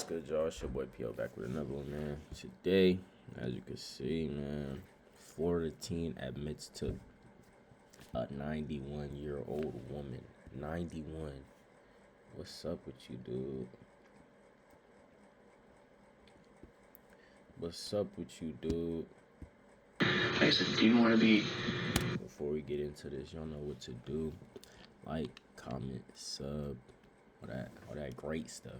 good, y'all? It's your boy P.O. back with another one, man. Today, as you can see, man, Florida teen admits to a 91-year-old woman. 91. What's up with you, dude? What's up with you, dude? I said, do you want to be... Before we get into this, y'all know what to do. Like, comment, sub, all that great stuff.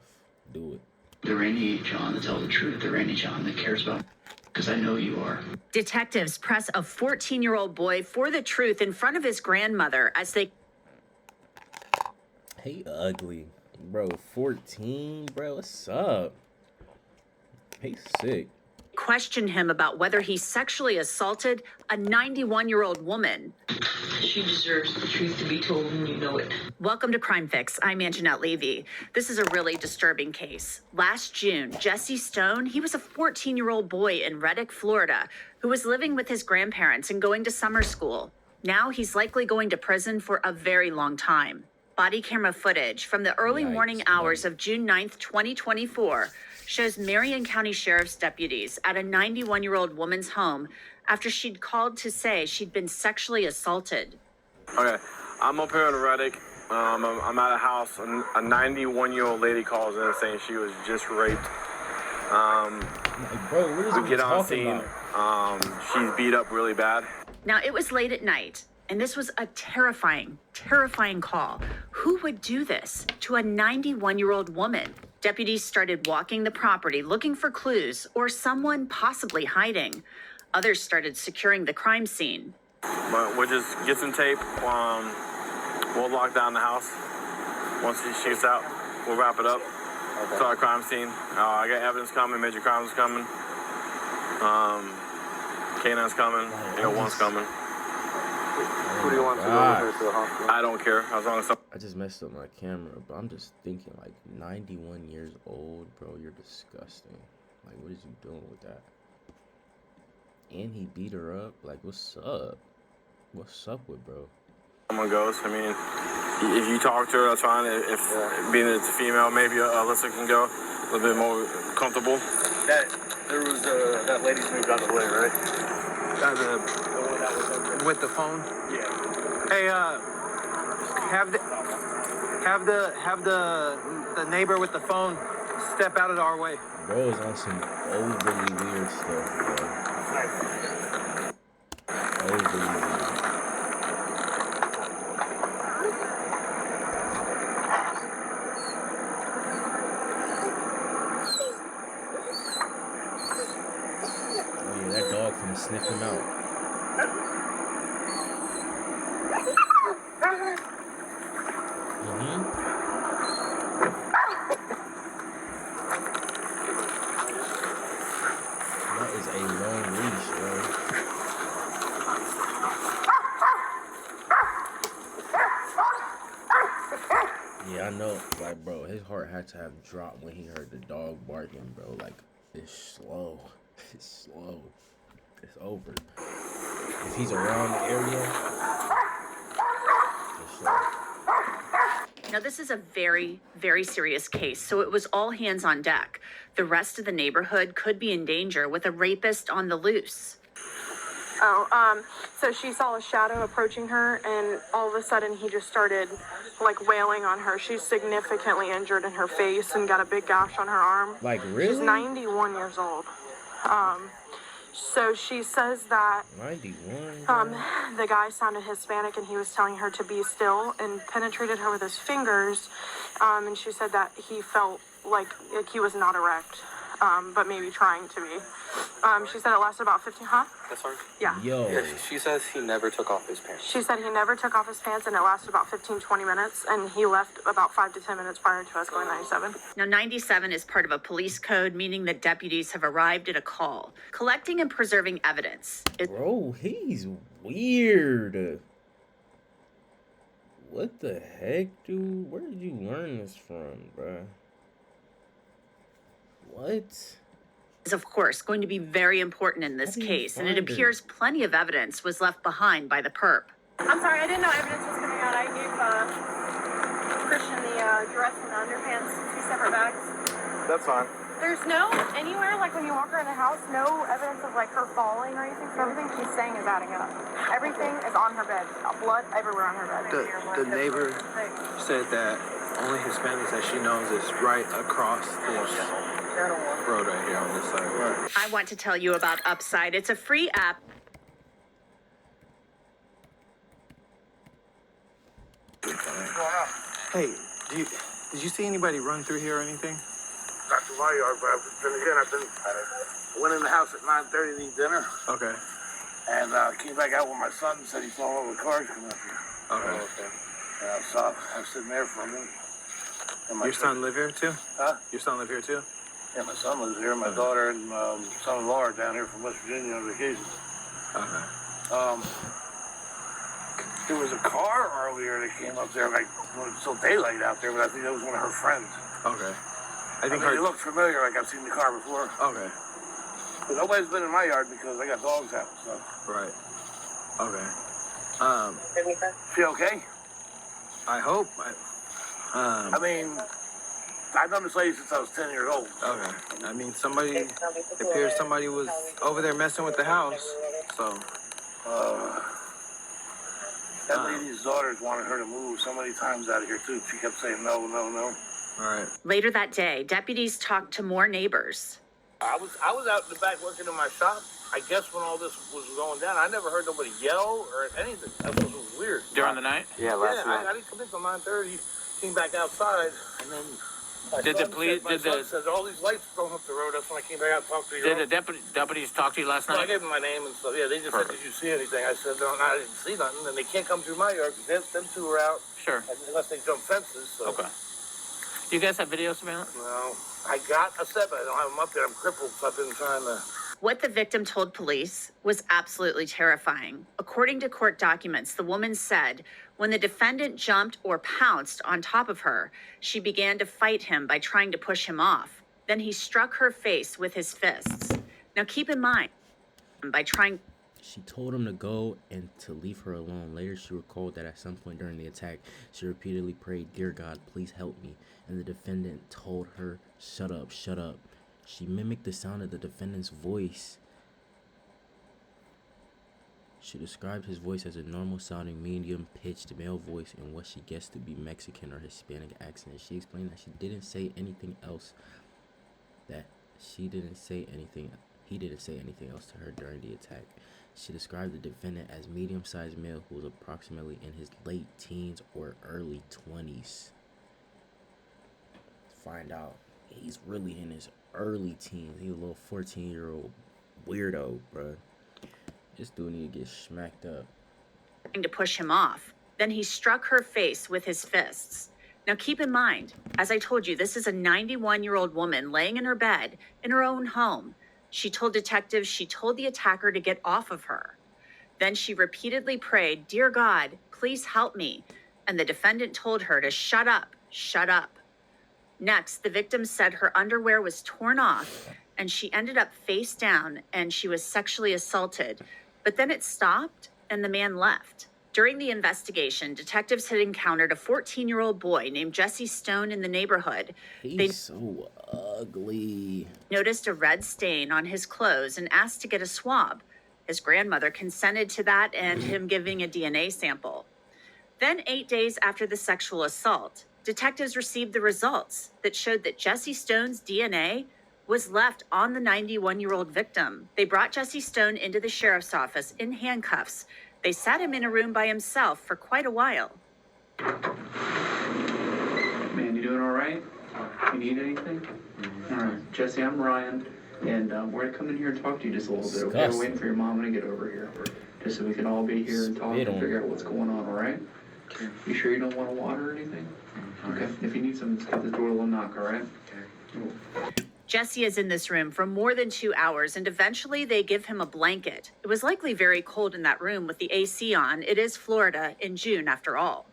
Do it. the Randy John to tell the truth, the Randy John that cares about, because I know you are. Detectives press a 14-year-old boy for the truth in front of his grandmother as they... Hey, ugly. Bro, 14? Bro, what's up? Hey, sick. question him about whether he sexually assaulted a 91-year-old woman. She deserves the truth to be told, and you know it. Welcome to Crime Fix. I'm Anjanette Levy. This is a really disturbing case. Last June, Jesse Stone, he was a 14-year-old boy in Reddick, Florida, who was living with his grandparents and going to summer school. Now he's likely going to prison for a very long time. Body camera footage from the early morning hours of June 9th, 2024, shows Marion County Sheriff's deputies at a 91-year-old woman's home after she'd called to say she'd been sexually assaulted. Okay, I'm up here in Reddick. I'm at a house. A 91-year-old lady calls in saying she was just raped. Bro, what is we get on scene. She's beat up really bad. Now, it was late at night, and this was a terrifying call. Who would do this to a 91-year-old woman? Deputies started walking the property looking for clues or someone possibly hiding. Others started securing the crime scene. But we'll just get some tape. We'll lock down the house. Once she shoots out, we'll wrap it up. Okay. It's our crime scene. I got evidence coming, major crimes coming. K9's coming, one's coming. Who do you want to go over to the hospital? I don't care, as long as I just messed up my camera, but I'm just thinking, like, 91 years old, bro, you're disgusting. Like, what is you doing with that? And he beat her up? Like, what's up? What's up with, bro? Someone goes, I mean, if you talk to her, that's fine. If being it's a female, maybe Alyssa can go a little bit more comfortable. There was that lady's moved out of the way, right? The one that was with the phone. Yeah. Hey, have the neighbor with the phone step out of our way. Bro is on some overly weird stuff, bro. Overly weird. Oh yeah, that dog finna sniff him out. That is a long leash, bro. Yeah, I know. Like, bro, his heart had to have dropped when he heard the dog barking, bro. Like, it's slow. It's slow. It's over. If he's around the area, it's slow. Now, this is a very, very serious case, so it was all hands on deck. The rest of the neighborhood could be in danger with a rapist on the loose. So she saw a shadow approaching her, and all of a sudden he just started, like, wailing on her. She's significantly injured in her face and got a big gash on her arm. Like, really? She's 91 years old. So she says that 91. the guy sounded Hispanic, and he was telling her to be still and penetrated her with his fingers. And she said that he felt like he was not erect, but maybe trying to be. She said it lasted about 15, That's hard. Yeah. Yo. Yeah, she says he never took off his pants. She said he never took off his pants, and it lasted about 15, 20 minutes, and he left about 5 to 10 minutes prior to us going 97. Now, 97 is part of a police code, meaning that deputies have arrived at a call, collecting and preserving evidence. Bro, he's weird. What the heck, dude? Where did you learn this from, bruh? What? Is, of course, going to be very important in this case, and it appears plenty of evidence was left behind by the perp. I'm sorry, I didn't know evidence was coming out. I gave Christian the dress and the underpants, 2 separate bags. That's fine. There's no anywhere, like when you walk around the house, no evidence of like her falling or anything. So everything she's saying is adding up. Everything is on her bed. Blood everywhere on her bed. The neighbor said that only Hispanics that she knows is right across this road right here on this side. Right. I want to tell you about Upside. It's a free app. Hey, did you see anybody run through here or anything? Not to my yard, but I went in the house at 9:30 to eat dinner. Okay. And came back out with my son and said he saw all the cars come up here. Okay. And I was sitting there for a minute. And Your son live here too? Huh? Your son live here too? Yeah, my son lives here. My daughter and son-in-law are down here from West Virginia on vacation. Okay. There was a car earlier that came up there, like when it's still daylight out there, but I think that was one of her friends. Okay. I mean, it looked familiar, like I've seen the car before. Okay. But nobody's been in my yard because I got dogs out and stuff. Right. Okay. Feel okay? I hope. I mean, I've known this lady since I was 10 years old. Okay. I mean, it appears somebody was over there messing with the house, so. That lady's daughters wanted her to move so many times out of here, too. She kept saying no, no, no. All right. Later that day, deputies talked to more neighbors. I was out in the back working in my shop. I guess when all this was going down, I never heard nobody yell or anything. That was weird. During the night? Yeah, last night. I didn't come in till 9:30. Came back outside, and then my son said all these lights going up the road. That's when I came back out and talked to you. Did the deputies talk to you last Well, I night? gave them my name and stuff. Yeah, they just said, did you see anything? I said, no, I didn't see nothing. And they can't come through my yard because them two are out. Sure. Unless they jump fences. So. Okay. Do you guys have video surveillance? No. I got a set, but I don't have them up there. I'm crippled, so I've been trying to... What the victim told police was absolutely terrifying. According to court documents, the woman said when the defendant jumped or pounced on top of her, she began to fight him by trying to push him off. Then he struck her face with his fists. Now keep in mind, She told him to go and to leave her alone. Later, she recalled that at some point during the attack, she repeatedly prayed, "Dear God, please help me." And the defendant told her, "Shut up, shut up." She mimicked the sound of the defendant's voice. She described his voice as a normal-sounding, medium-pitched male voice in what she guessed to be Mexican or Hispanic accent. She explained that he didn't say anything else to her during the attack. She described the defendant as medium-sized male who was approximately in his late teens or early 20s. Find out he's really in his early teens. He's a little 14-year-old weirdo, bruh. This dude need to get smacked up. To push him off. Then he struck her face with his fists. Now keep in mind, as I told you, this is a 91-year-old woman laying in her bed in her own home. She told detectives she told the attacker to get off of her. Then she repeatedly prayed, "Dear God, please help me." And the defendant told her to shut up, shut up. Next, the victim said her underwear was torn off and she ended up face down and she was sexually assaulted. But then it stopped and the man left. During the investigation, detectives had encountered a 14-year-old boy named Jesse Stone in the neighborhood. He's so ugly. Noticed a red stain on his clothes and asked to get a swab. His grandmother consented to that and him giving a DNA sample. Then 8 days after the sexual assault, detectives received the results that showed that Jesse Stone's DNA was left on the 91-year-old victim. They brought Jesse Stone into the sheriff's office in handcuffs. They sat him in a room by himself for quite a while. Man, you doing all right? You need anything? All right, Jesse, I'm Ryan, and we're gonna come in here and talk to you just a little bit, okay? We're waiting for your mom to get over here, just so we can all be here and talk and figure out what's going on, all right? You sure you don't want water or anything? Okay, if you need some, just give the door a little knock, all right? Okay. Jesse is in this room for more than 2 hours, and eventually they give him a blanket. It was likely very cold in that room with the AC on. It is Florida in June, after all.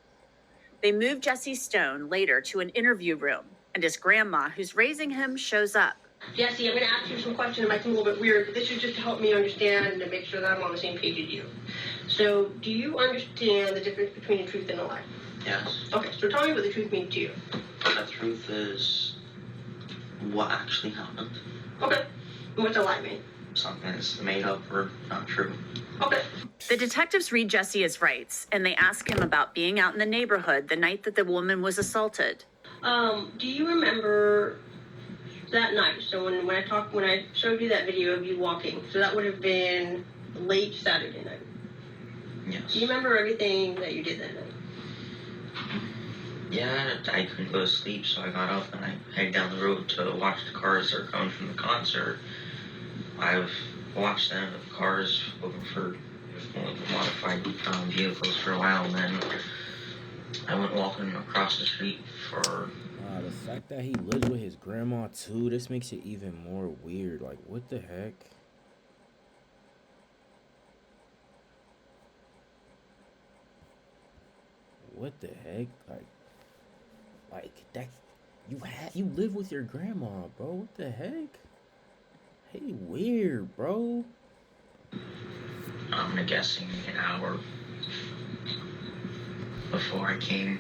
They move Jesse Stone later to an interview room, and his grandma, who's raising him, shows up. Jesse, I'm going to ask you some questions. It might seem a little bit weird, but this is just to help me understand and to make sure that I'm on the same page as you. So, do you understand the difference between a truth and a lie? Yes. Okay, so tell me what the truth means to you. The truth is what actually happened. Okay. What's a lie mean? Something that's made up or not true. Okay. The detectives read Jesse his rights, and they ask him about being out in the neighborhood the night that the woman was assaulted. Do you remember that night? So when I showed you that video of you walking, so that would have been late Saturday night. Yes. Do you remember everything that you did that night? Yeah, I couldn't go to sleep, so I got up and I headed down the road to watch the cars that are coming from the concert. I've watched them, the cars looking for modified vehicles for a while, and then I went walking across the street for... The fact that he lives with his grandma too, this makes it even more weird. Like, what the heck? What the heck? Like that, you live with your grandma, bro. What the heck? Hey, weird, bro. I'm guessing an hour before I came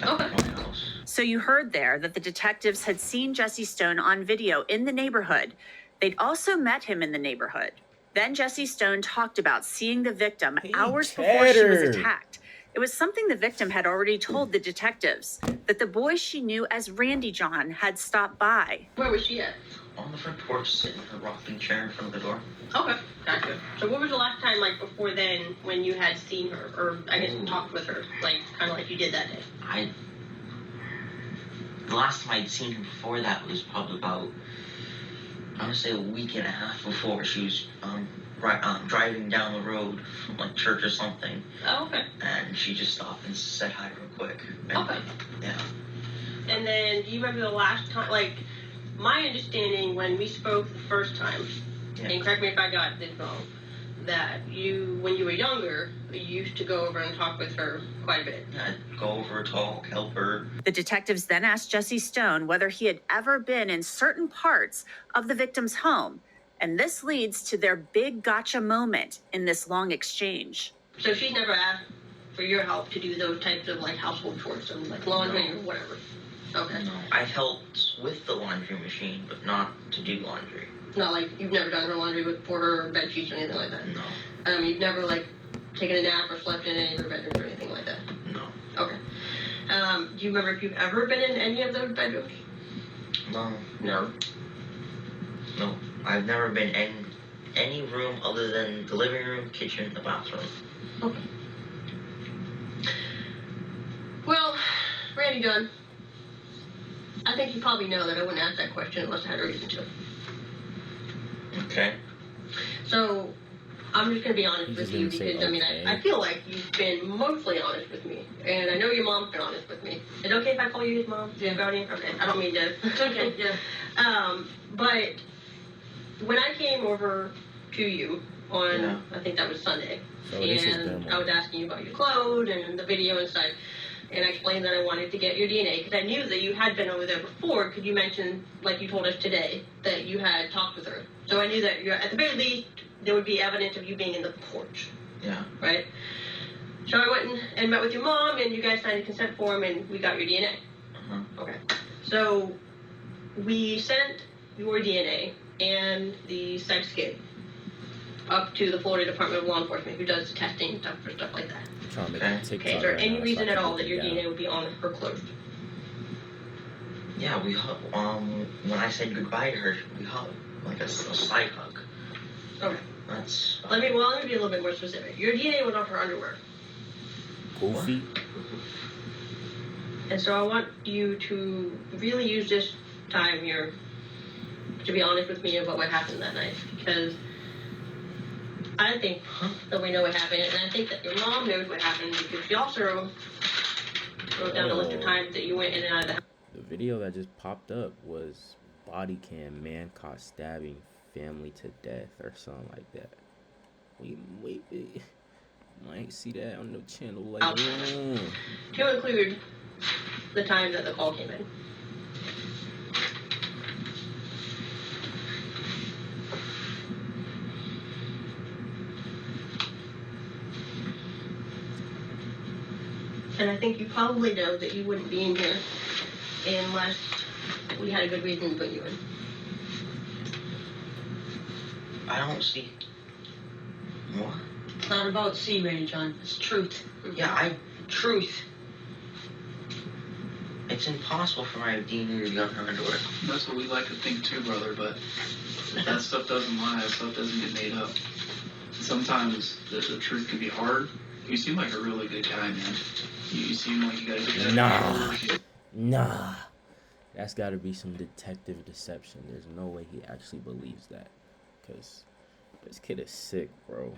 back to my house. So you heard there that the detectives had seen Jesse Stone on video in the neighborhood. They'd also met him in the neighborhood. Then Jesse Stone talked about seeing the victim hours before she was attacked. It was something the victim had already told the detectives, that the boy she knew as Randy John had stopped by. Where was she at? On the front porch, sitting in her rocking chair in front of the door. Okay, gotcha. So what was the last time, like, before then, when you had seen her, or, I guess, talked with her, like, kind of like you did that day? The last time I'd seen her before that was probably about, I want to say a week and a half before. She was driving down the road from, like, church or something. Oh, okay. And she just stopped and said hi real quick. And, okay. Yeah. And then, do you remember the last time, like, my understanding when we spoke the first time, and correct me if I got this wrong, that you, when you were younger, you used to go over and talk with her quite a bit. I'd go over, talk, help her. The detectives then asked Jesse Stone whether he had ever been in certain parts of the victim's home, and this leads to their big gotcha moment in this long exchange. So she's never asked for your help to do those types of, like, household chores, so, like, laundry or whatever? Okay. No, I've helped with the laundry machine, but not to do laundry. Not like you've never done her laundry for her, or bed sheets or anything like that? No. You've never, like, taken a nap or slept in any of her bedrooms or anything like that? No. Okay. Do you remember if you've ever been in any of those bedrooms? No. No? No. I've never been in any room other than the living room, kitchen, the bathroom. Okay. Well, Randy John, I think you probably know that I wouldn't ask that question unless I had a reason to. Okay. So, I'm just going to be honest with you because, I mean, I feel like you've been mostly honest with me. And I know your mom's been honest with me. Is it okay if I call you his mom? Yeah. Brownie? Okay, I don't mean to. It's okay, yeah. But when I came over to you on, I think that was Sunday, and I was asking you about your clothes and the video and stuff, and I explained that I wanted to get your DNA because I knew that you had been over there before because you mentioned, like you told us today, that you had talked with her. So I knew that at the very least, there would be evidence of you being in the porch. Yeah. Right? So I went and met with your mom, and you guys signed a consent form, and we got your DNA. Uh-huh. Okay. So we sent your DNA and the sex kit up to the Florida Department of Law Enforcement, who does testing and stuff for stuff like that. Okay, is there any reason at all that your DNA would be on her clothes? Yeah, we hugged. When I said goodbye to her, we hugged. Like a side hug. Okay. That's... Let me be a little bit more specific. Your DNA was on her underwear. Goofy. And so I want you to really use this time here to be honest with me about what happened that night. Because I think that we know what happened, and I think that your mom knows what happened because she also wrote down a list of times that you went in and out of the house. The video that just popped up was body cam, man caught stabbing family to death or something like that. We might see that on the channel later on. To include the time that the call came in. And I think you probably know that you wouldn't be in here unless we had a good reason to put you in. I don't see. What? It's not about C, Randy John. It's truth. Yeah, truth. It's impossible for my DNA to be on her underwear. That's what we like to think too, brother, but that stuff doesn't lie. That stuff doesn't get made up. Sometimes the truth can be hard. You seem like a really good guy, man. You seem like you got a good Nah. That's got to be some detective deception. There's no way he actually believes that. Because this kid is sick, bro.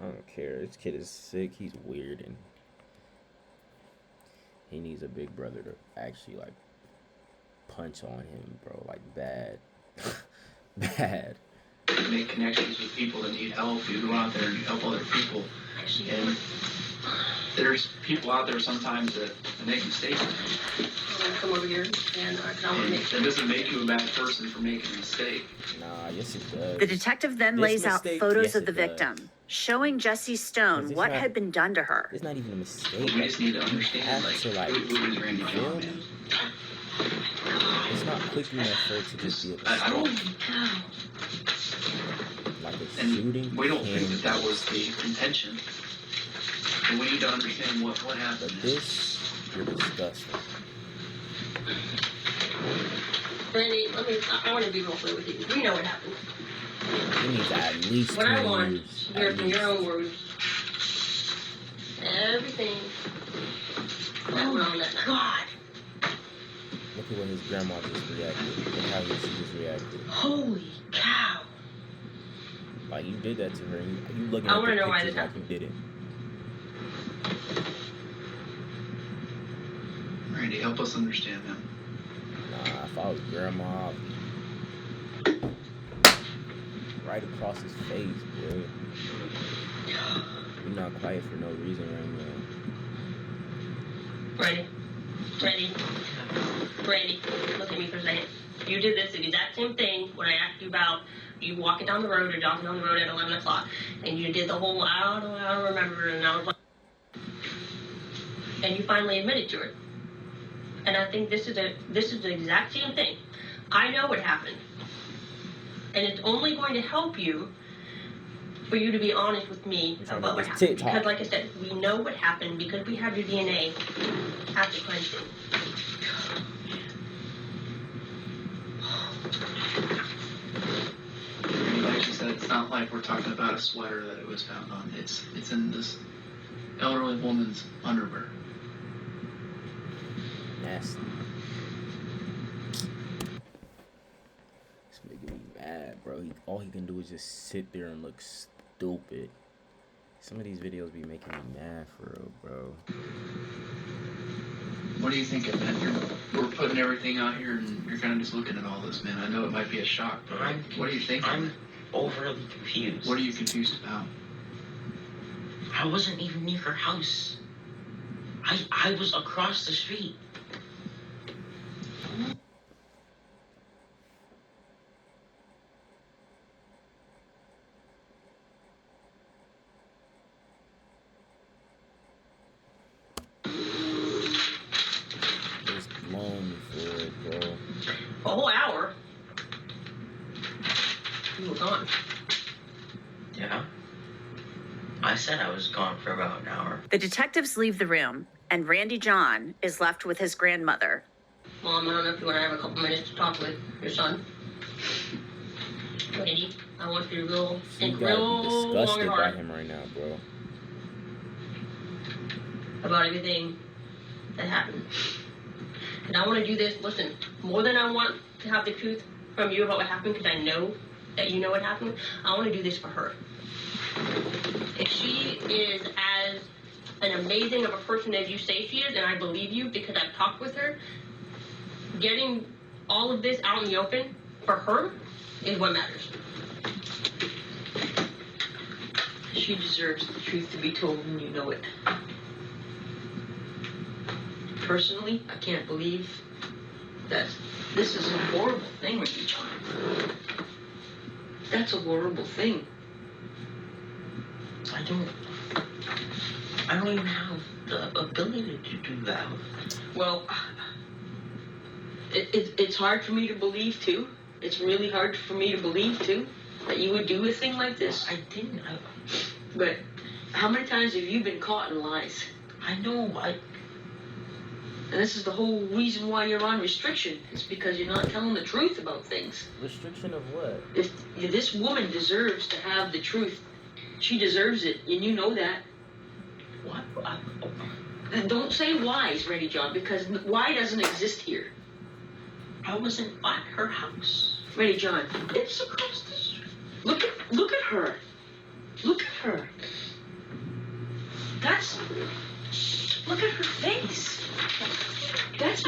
I don't care. This kid is sick. He's weird. And he needs a big brother to actually, like, punch on him, bro. Like, bad. Bad. Make connections with people that need help. You go out there and you help other people. And there's people out there sometimes that make mistakes. I'm gonna come over here and that doesn't make you a bad person for making a mistake. Nah, yes it does. The detective then lays out photos of the victim, showing Jessie Stone what had been done to her. It's not even a mistake. We just need to understand, like, who is Randy John, man? It's not quick enough for it to just be a mistake. I don't. Like a shooting. We don't think that was the intention. But we need to understand what happened. But this, you're disgusting. Randy, I want to be real clear with you. We know what happened. You need to at least what 20 I want years. to hear from your own words. Everything that went on that night. God! Look at what his grandma just reacted. Look how she just reacted. Holy cow! Like, you did that to her. And you looking I at want to the know why pictures this like you happened. did it. Randy, help us understand him. Nah, if I was grandma, right across his face, boy. You're not quiet for no reason right now. Randy, look at me for a second. You did this exact same thing when I asked you about you walking down the road or jogging down the road at 11 o'clock. And you did the whole, I don't remember, and I was like, and you finally admitted to it. And I think this is the exact same thing. I know what happened. And it's only going to help you for you to be honest with me about what happened. Because like I said, we know what happened because we have your DNA at the crime scene. Like you said, it's not like we're talking about a sweater that it was found on. It's in this elderly woman's underwear. Nasty. It's making me mad, bro. All he can do is just sit there and look stupid. Some of these videos be making me mad for real, bro. What do you think of that? We're putting everything out here and you're kind of just looking at all this, man. I know it might be a shock, but what do you think? I'm overly confused. What are you confused about? I wasn't even near her house. I was across the street. Just blown me for it, bro. A whole hour? You were gone. Yeah. I said I was gone for about an hour. The detectives leave the room, and Randy John is left with his grandmother. Mom, I don't know if you want to have a couple minutes to talk with your son. Randy, I want you to think real long and Disgusted by hard him right now, bro. about everything that happened. And I want to do this, listen, more than I want to have the truth from you about what happened, because I know that you know what happened, I want to do this for her. If she is as an amazing of a person as you say she is, and I believe you because I've talked with her, getting all of this out in the open for her is what matters. She deserves the truth to be told, and you know it. Personally, I can't believe that this is a horrible thing with each other. That's a horrible thing. I don't even have the ability to do that. Well, It's hard for me to believe, too. It's really hard for me to believe, too, that you would do a thing like this. I didn't. But how many times have you been caught in lies? I know. And this is the whole reason why you're on restriction. It's because you're not telling the truth about things. Restriction of what? If this woman deserves to have the truth, she deserves it, and you know that. What? And don't say whys, Ready John, because why doesn't exist here. I wasn't at her house. Ready John, it's across the street. Look at her. Look at her. Look at her face. That's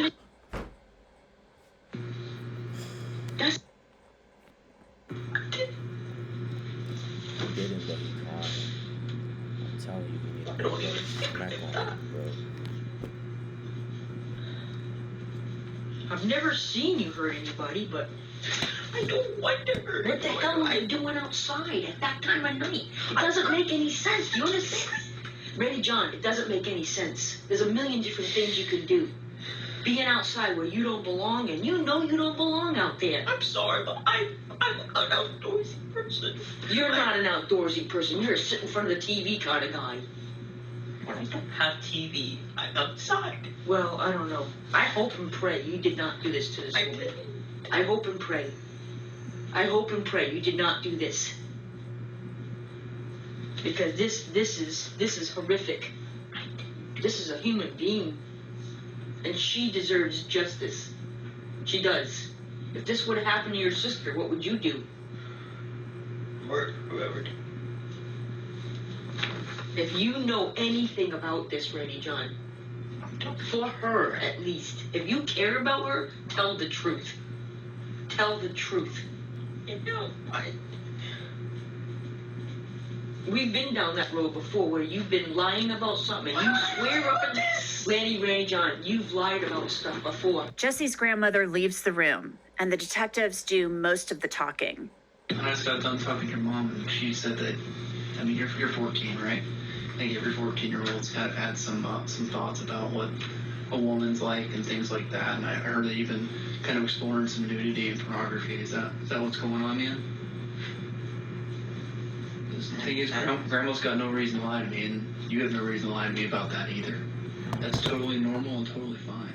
I'm telling you, we need to go smack on him, bro. I've never seen you hurt anybody, but I don't want to hurt. What the hell were you doing outside at that time of night? It doesn't make any sense. Do you understand? Ready, John, it doesn't make any sense. There's a million different things you could do. Being outside where you don't belong, and you know you don't belong out there. I'm sorry, but I'm an outdoorsy person. You're not an outdoorsy person. You're a sit in front of the TV kind of guy. When I don't have TV, I'm outside. Well, I don't know. I hope and pray you did not do this to this woman. Didn't. I hope and pray. I hope and pray you did not do this. Because this is horrific. This is a human being. And she deserves justice. She does. If this would have happened to your sister, what would you do? Murder whoever did. If you know anything about this, Ready John, for her at least, if you care about her, tell the truth. Tell the truth. You know, We've been down that road before where you've been lying about something. You swear up and Ready John, you've lied about stuff before. Jesse's grandmother leaves the room, and the detectives do most of the talking. I just got done talking to your mom, and she said that, I mean, you're 14, right? I think every 14-year-old's had some thoughts about what a woman's like and things like that. And I heard that you've been kind of exploring some nudity and pornography. Is that what's going on, man? The thing is, Grandma's got no reason to lie to me, and you have no reason to lie to me about that either. That's totally normal and totally fine.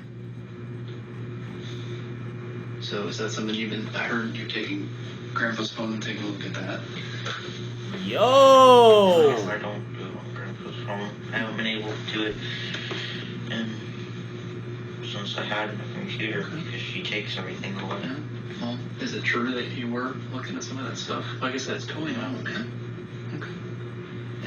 So is that something I heard you're taking Grandpa's phone and taking a look at that? Yo! No, I don't do it on Grandpa's phone. I haven't been able to do it since I had a computer because she takes everything away. Yeah. Well, is it true that you were looking at some of that stuff? Like I said, it's totally normal, man. Okay.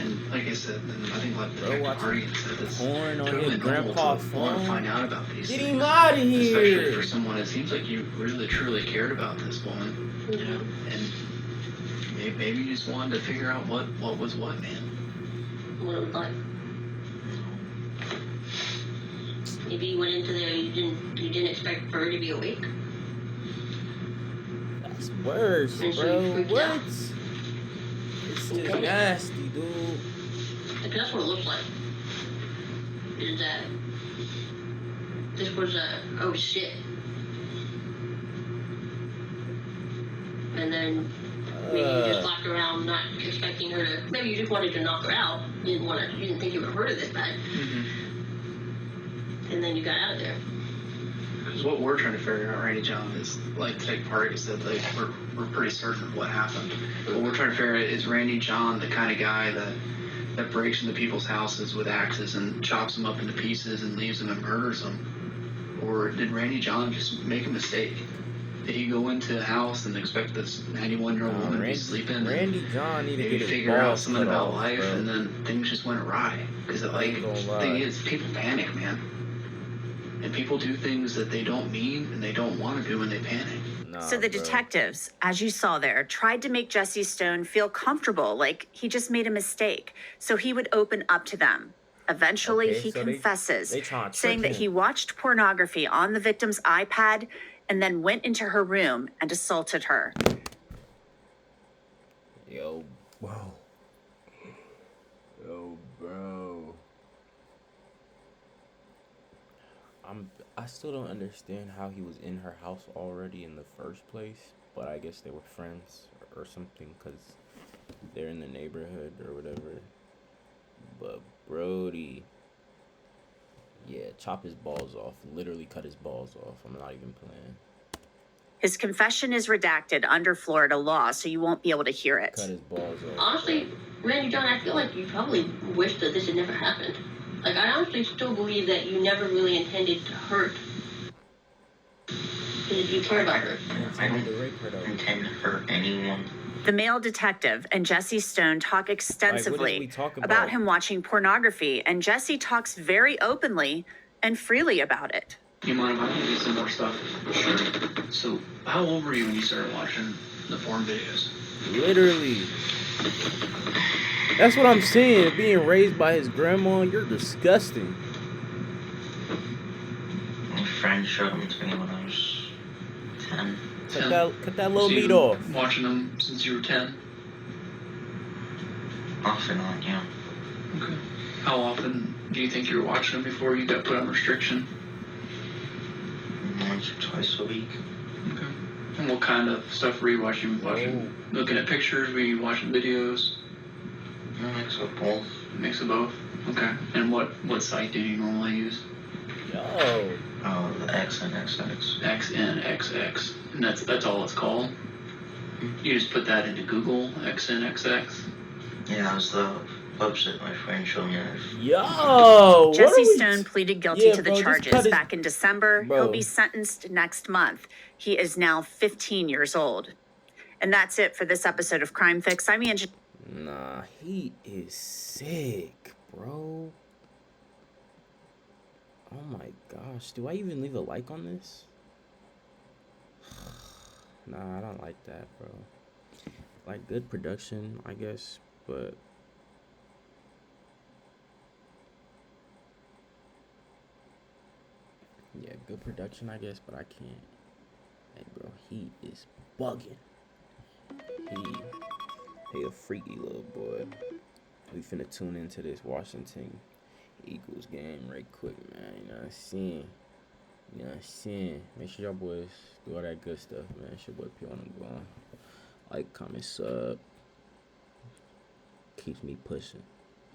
And like I said, and I think like Detective Hardy said, it's porn on totally his normal grandpa's to phone. want to find out about these Get things. him out of here! Especially for someone, it seems like you really truly cared about this woman. Yeah. And maybe you just wanted to figure out what was what, man. What it was like. Maybe you went into there, you didn't expect her to be awake. That's worse, And so bro. you freaked What? out. It's just Okay. nasty, dude. Because that's what it looks like. Is that this was oh shit. And then maybe you just walked around not expecting her to, maybe you just wanted to knock her out. You didn't think you would hurt her this bad. Mm-hmm. And then you got out of there. Because what we're trying to figure out, Randy John, is like Detective Hardy said, like we're pretty certain of what happened. What we're trying to figure out is Randy John the kind of guy that breaks into people's houses with axes and chops them up into pieces and leaves them and murders them? Or did Randy John just make a mistake? Did he go into a house and expect this 91-year-old woman to be sleeping? Randy John need to maybe get his figure out balls something cut about off, life, bro. and then things just went awry. Because the thing is, people panic, man. And people do things that they don't mean and they don't want to do when they panic. So the detectives, as you saw there, tried to make Jesse Stone feel comfortable, like he just made a mistake, so he would open up to them. Eventually, Okay, he so confesses, they trying to saying trick that him. he watched pornography on the victim's iPad and then went into her room and assaulted her. Yo, bro. Yo, bro. I I still don't understand how he was in her house already in the first place. But I guess they were friends or something because they're in the neighborhood or whatever. But Brody, yeah, chop his balls off. Literally cut his balls off. I'm not even playing. His confession is redacted under Florida law, so you won't be able to hear it. Cut his balls off. Honestly, Randy John, I feel like you probably wish that this had never happened. Like, I honestly still believe that you never really intended to hurt. Because if you care about her. I don't intend to hurt anyone. The male detective and Jesse Stone talk extensively about him watching pornography, and Jesse talks very openly and freely about it. You mind if I get some more stuff? Sure. So, how old were you when you started watching the porn videos? Literally. That's what I'm saying. Being raised by his grandma, you're disgusting. My friend showed them to me when I was 10. Cut that little meat off. Watching them since you were 10? Off and on, yeah. Okay. How often do you think you were watching them before you got put on restriction? Once or twice a week. Okay. And what kind of stuff were you watching? Looking at pictures? Were you watching videos? A mix of both. A mix of both? Okay. And what site do you normally use? Yo. Oh, the XNXX. XNXX. And that's all it's called? You just put that into Google, XNXX? Yeah, that was the website my friend showed me. Yo! Jesse Stone pleaded guilty to the charges back in December. He'll be sentenced next month. He is now 15 years old. And that's it for this episode of Crime Fix. I'm Angie. Nah, he is sick, bro. Oh my gosh. Do I even leave a like on this? Nah, I don't like that, bro. Like, good production, I guess, but... Yeah, good production, I guess, but I can't. Hey, bro, he is bugging. He a freaky little boy. We finna tune into this Washington Eagles game right quick, man. You know what I'm saying? You know what I'm saying? Make sure y'all boys do all that good stuff, man. It's your boy P on the Like, comment, sub. Keeps me pushing.